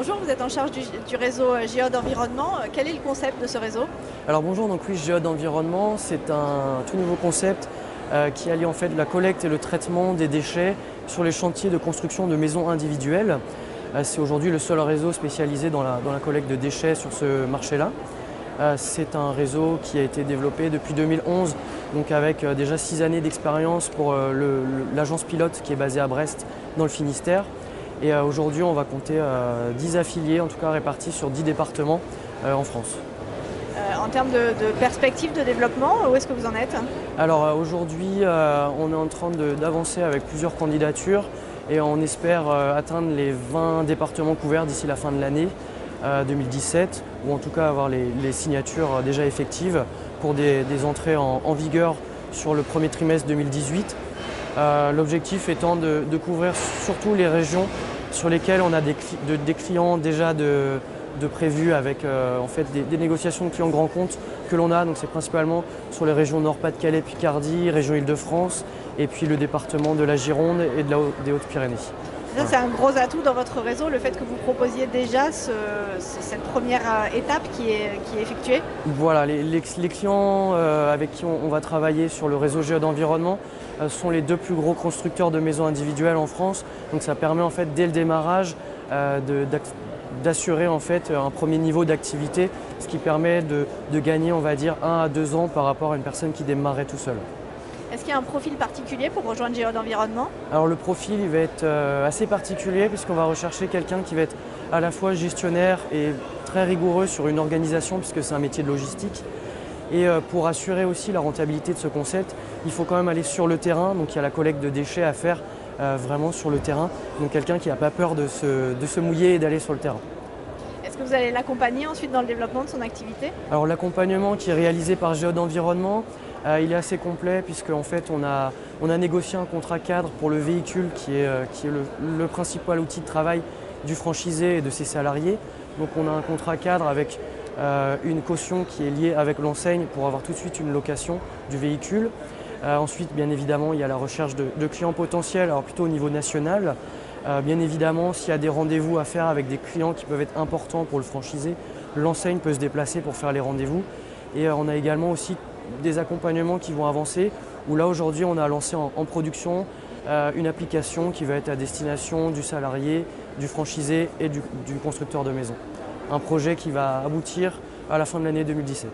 bonjour, vous êtes en charge du réseau Géode Environnement. Quel est le concept de ce réseau? Alors bonjour, donc oui, Géode Environnement, c'est un tout nouveau concept qui allie en fait la collecte et le traitement des déchets sur les chantiers de construction de maisons individuelles. C'est aujourd'hui le seul réseau spécialisé dans la collecte de déchets sur ce marché-là. C'est un réseau qui a été développé depuis 2011, donc avec déjà 6 années d'expérience pour l'agence pilote qui est basée à Brest dans le Finistère. Et aujourd'hui, on va compter 10 affiliés, en tout cas répartis sur 10 départements en France. En termes de perspective de développement, où est-ce que vous en êtes? Alors aujourd'hui, on est en train d'avancer avec plusieurs candidatures et on espère atteindre les 20 départements couverts d'ici la fin de l'année 2017, ou en tout cas avoir les signatures déjà effectives pour des entrées en vigueur sur le premier trimestre 2018. L'objectif étant de couvrir surtout les régions sur lesquelles on a des clients déjà de prévus avec en fait des négociations de clients grands comptes que l'on a. Donc c'est principalement sur les régions Nord-Pas-de-Calais, Picardie, région Île-de-France et puis le département de la Gironde et des Hautes-Pyrénées. Ça, c'est un gros atout dans votre réseau, le fait que vous proposiez déjà cette première étape qui est effectuée. Voilà, les clients avec qui on va travailler sur le réseau Géode Environnement sont les deux plus gros constructeurs de maisons individuelles en France. Donc ça permet en fait dès le démarrage d'assurer en fait un premier niveau d'activité, ce qui permet de gagner, on va dire, 1 à 2 ans par rapport à une personne qui démarrait tout seul. Est-ce qu'il y a un profil particulier pour rejoindre Géode Environnement? Alors le profil il va être assez particulier puisqu'on va rechercher quelqu'un qui va être à la fois gestionnaire et très rigoureux sur une organisation puisque c'est un métier de logistique. Et pour assurer aussi la rentabilité de ce concept, il faut quand même aller sur le terrain. Donc il y a la collecte de déchets à faire vraiment sur le terrain. Donc quelqu'un qui n'a pas peur de se mouiller et d'aller sur le terrain. Est-ce que vous allez l'accompagner ensuite dans le développement de son activité? Alors l'accompagnement qui est réalisé par Géode Environnement, il est assez complet puisqu'en fait on a négocié un contrat cadre pour le véhicule qui est le principal outil de travail du franchisé et de ses salariés. Donc on a un contrat cadre avec une caution qui est liée avec l'enseigne pour avoir tout de suite une location du véhicule. Ensuite, bien évidemment, il y a la recherche de clients potentiels, alors plutôt au niveau national. Bien évidemment, s'il y a des rendez-vous à faire avec des clients qui peuvent être importants pour le franchisé, l'enseigne peut se déplacer pour faire les rendez-vous. Et on a également aussi des accompagnements qui vont avancer, où là aujourd'hui on a lancé en production une application qui va être à destination du salarié, du franchisé et du constructeur de maison. Un projet qui va aboutir à la fin de l'année 2017.